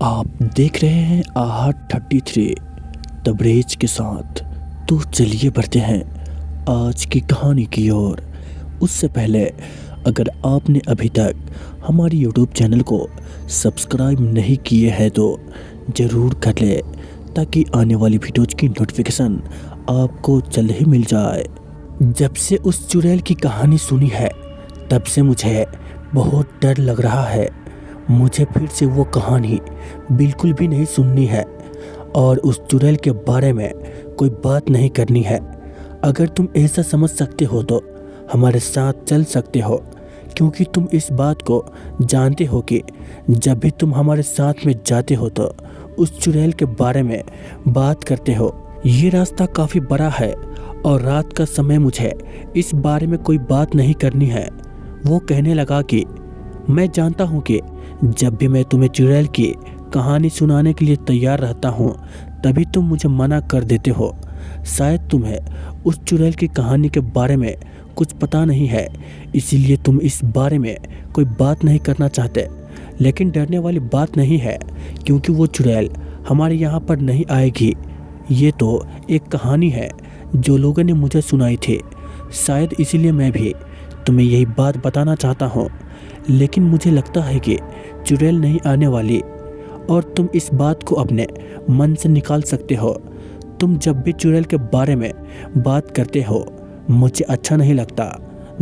आप देख रहे हैं आहट 33 तबरेज के साथ। तो चलिए बढ़ते हैं आज की कहानी की ओर। उससे पहले अगर आपने अभी तक हमारी यूट्यूब चैनल को सब्सक्राइब नहीं किए हैं तो ज़रूर कर ले, ताकि आने वाली वीडियोज़ की नोटिफिकेशन आपको जल्द ही मिल जाए। जब से उस चुड़ैल की कहानी सुनी है तब से मुझे बहुत डर लग रहा है। मुझे फिर से वो कहानी बिल्कुल भी नहीं सुननी है और उस चुड़ैल के बारे में कोई बात नहीं करनी है। अगर तुम ऐसा समझ सकते हो तो हमारे साथ चल सकते हो, क्योंकि तुम इस बात को जानते हो कि जब भी तुम हमारे साथ में जाते हो तो उस चुड़ैल के बारे में बात करते हो। ये रास्ता काफ़ी बड़ा है और रात का समय मुझे इस बारे में कोई बात नहीं करनी है। वो कहने लगा कि मैं जानता हूँ कि जब भी मैं तुम्हें चुड़ैल की कहानी सुनाने के लिए तैयार रहता हूँ तभी तुम मुझे मना कर देते हो। शायद तुम्हें उस चुड़ैल की कहानी के बारे में कुछ पता नहीं है, इसीलिए तुम इस बारे में कोई बात नहीं करना चाहते। लेकिन डरने वाली बात नहीं है, क्योंकि वो चुड़ैल हमारे यहाँ पर नहीं आएगी। ये तो एक कहानी है जो लोगों ने मुझे सुनाई थी, शायद इसीलिए मैं भी तुम्हें यही बात बताना चाहता हूँ। लेकिन मुझे लगता है कि चुड़ैल नहीं आने वाली और तुम इस बात को अपने मन से निकाल सकते हो। तुम जब भी चुड़ैल के बारे में बात करते हो मुझे अच्छा नहीं लगता।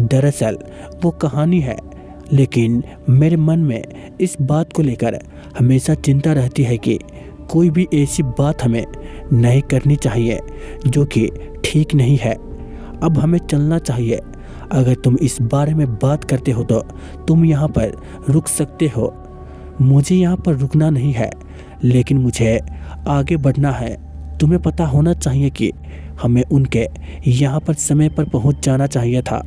दरअसल वो कहानी है, लेकिन मेरे मन में इस बात को लेकर हमेशा चिंता रहती है कि कोई भी ऐसी बात हमें नहीं करनी चाहिए जो कि ठीक नहीं है। अब हमें चलना चाहिए। अगर तुम इस बारे में बात करते हो तो तुम यहाँ पर रुक सकते हो। मुझे यहाँ पर रुकना नहीं है, लेकिन मुझे आगे बढ़ना है। तुम्हें पता होना चाहिए कि हमें उनके यहाँ पर समय पर पहुँच जाना चाहिए था,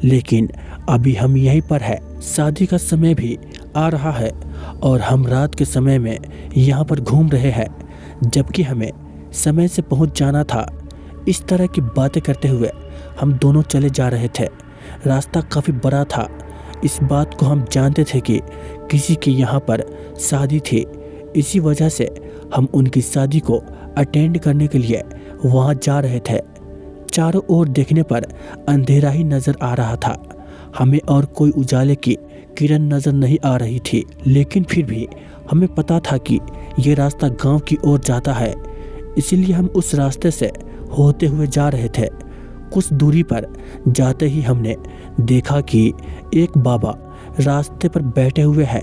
लेकिन अभी हम यहीं पर है। शादी का समय भी आ रहा है और हम रात के समय में यहाँ पर घूम रहे हैं, जबकि हमें समय से पहुँच जाना था। इस तरह की बातें करते हुए हम दोनों चले जा रहे थे। रास्ता काफ़ी बड़ा था। इस बात को हम जानते थे कि किसी के यहाँ पर शादी थी, इसी वजह से हम उनकी शादी को अटेंड करने के लिए वहाँ जा रहे थे। चारों ओर देखने पर अंधेरा ही नज़र आ रहा था। हमें और कोई उजाले की किरण नज़र नहीं आ रही थी, लेकिन फिर भी हमें पता था कि ये रास्ता गांव की ओर जाता है, इसीलिए हम उस रास्ते से होते हुए जा रहे थे। कुछ दूरी पर जाते ही हमने देखा कि एक बाबा रास्ते पर बैठे हुए हैं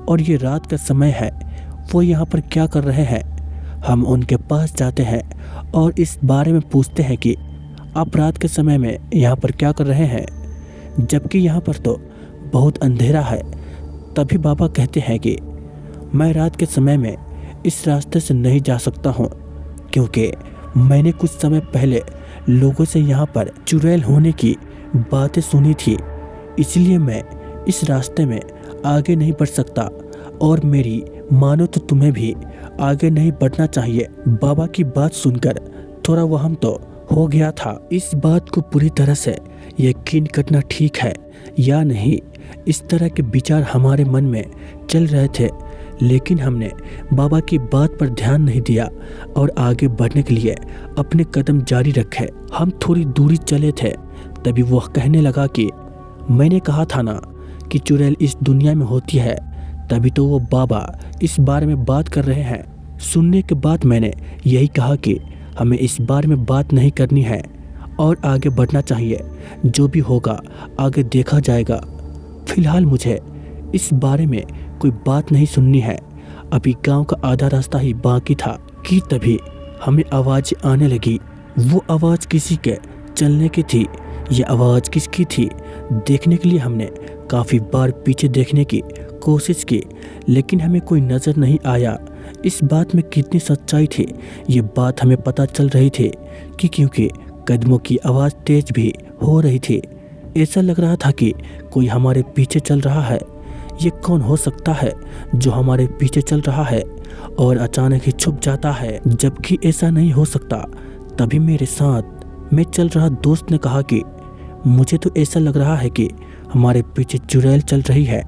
और ये रात का समय है। वो यहाँ पर क्या कर रहे हैं? हम उनके पास जाते हैं और इस बारे में पूछते हैं कि आप रात के समय में यहाँ पर क्या कर रहे हैं, जबकि यहाँ पर तो बहुत अंधेरा है। तभी बाबा कहते हैं कि मैं रात के समय में इस रास्ते से नहीं जा सकता हूँ, क्योंकि मैंने कुछ समय पहले लोगों से यहाँ पर चुड़ैल होने की बातें सुनी थी, इसलिए मैं इस रास्ते में आगे नहीं बढ़ सकता और मेरी मानो तो तुम्हें भी आगे नहीं बढ़ना चाहिए। बाबा की बात सुनकर थोड़ा वहम तो हो गया था। इस बात को पूरी तरह से यकीन करना ठीक है या नहीं, इस तरह के विचार हमारे मन में चल रहे थे, लेकिन हमने बाबा की बात पर ध्यान नहीं दिया और आगे बढ़ने के लिए अपने कदम जारी रखे। हम थोड़ी दूरी चले थे, तभी वह कहने लगा कि मैंने कहा था ना कि चुड़ैल इस दुनिया में होती है, तभी तो वो बाबा इस बारे में बात कर रहे हैं। सुनने के बाद मैंने यही कहा कि हमें इस बारे में बात नहीं करनी है और आगे बढ़ना चाहिए। जो भी होगा आगे देखा जाएगा। फिलहाल मुझे इस बारे में कोई बात नहीं सुननी है। अभी गांव का आधा रास्ता ही बाकी था कि तभी हमें आवाज़ आने लगी। वो आवाज़ किसी के चलने की थी। ये आवाज़ किसकी थी देखने के लिए हमने काफ़ी बार पीछे देखने की कोशिश की, लेकिन हमें कोई नज़र नहीं आया। इस बात में कितनी सच्चाई थी ये बात हमें पता चल रही थी कि क्योंकि कदमों की आवाज़ तेज भी हो रही थी। ऐसा लग रहा था कि कोई हमारे पीछे चल रहा है। ये कौन हो सकता है जो हमारे पीछे चल रहा है और अचानक ही छुप जाता है, जबकि ऐसा नहीं हो सकता। तभी मेरे साथ में चल रहा दोस्त ने कहा कि मुझे तो ऐसा लग रहा है कि हमारे पीछे चुड़ैल चल रही है।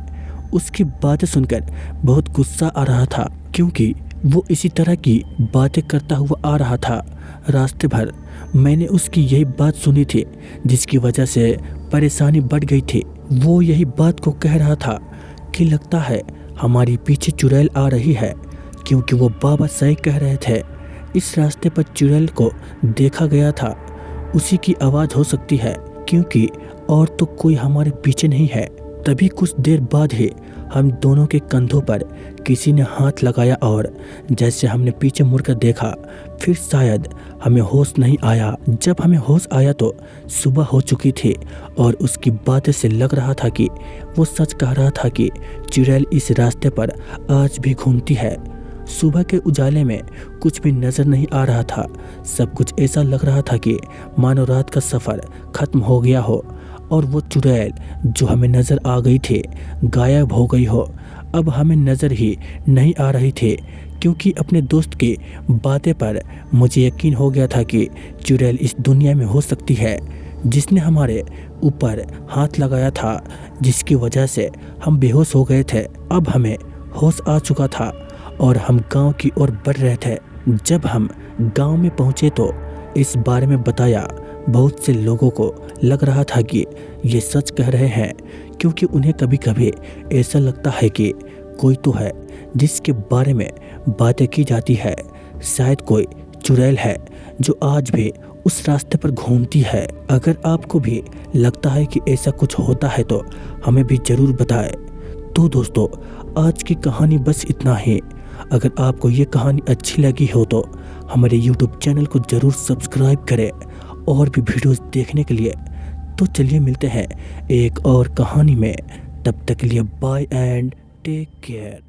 उसकी बातें सुनकर बहुत गुस्सा आ रहा था, क्योंकि वो इसी तरह की बातें करता हुआ आ रहा था। रास्ते भर मैंने उसकी यही बात सुनी थी, जिसकी वजह से परेशानी बढ़ गई थी। वो यही बात को कह रहा था कि लगता है हमारी पीछे चुड़ैल आ रही है, क्योंकि वो बाबा सही कह रहे थे। इस रास्ते पर चुड़ैल को देखा गया था, उसी की आवाज़ हो सकती है, क्योंकि और तो कोई हमारे पीछे नहीं है। तभी कुछ देर बाद ही हम दोनों के कंधों पर किसी ने हाथ लगाया और जैसे हमने पीछे मुड़कर देखा, फिर शायद हमें होश नहीं आया। जब हमें होश आया तो सुबह हो चुकी थी और उसकी बातें से लग रहा था कि वो सच कह रहा था कि चुड़ैल इस रास्ते पर आज भी घूमती है। सुबह के उजाले में कुछ भी नज़र नहीं आ रहा था। सब कुछ ऐसा लग रहा था कि मानो रात का सफ़र ख़त्म हो गया हो और वो चुड़ैल जो हमें नज़र आ गई थी गायब हो गई हो। अब हमें नज़र ही नहीं आ रही थी, क्योंकि अपने दोस्त की बातें पर मुझे यकीन हो गया था कि चुड़ैल इस दुनिया में हो सकती है, जिसने हमारे ऊपर हाथ लगाया था, जिसकी वजह से हम बेहोश हो गए थे। अब हमें होश आ चुका था और हम गांव की ओर बढ़ रहे थे। जब हम गांव में पहुंचे तो इस बारे में बताया। बहुत से लोगों को लग रहा था कि ये सच कह रहे हैं, क्योंकि उन्हें कभी कभी ऐसा लगता है कि कोई तो है जिसके बारे में बातें की जाती है। शायद कोई चुड़ैल है जो आज भी उस रास्ते पर घूमती है। अगर आपको भी लगता है कि ऐसा कुछ होता है तो हमें भी ज़रूर बताएं। तो दोस्तों, आज की कहानी बस इतना ही। अगर आपको ये कहानी अच्छी लगी हो तो हमारे YouTube चैनल को ज़रूर सब्सक्राइब करें और भी वीडियोस देखने के लिए। तो चलिए मिलते हैं एक और कहानी में। तब तक के लिए बाय एंड टेक केयर।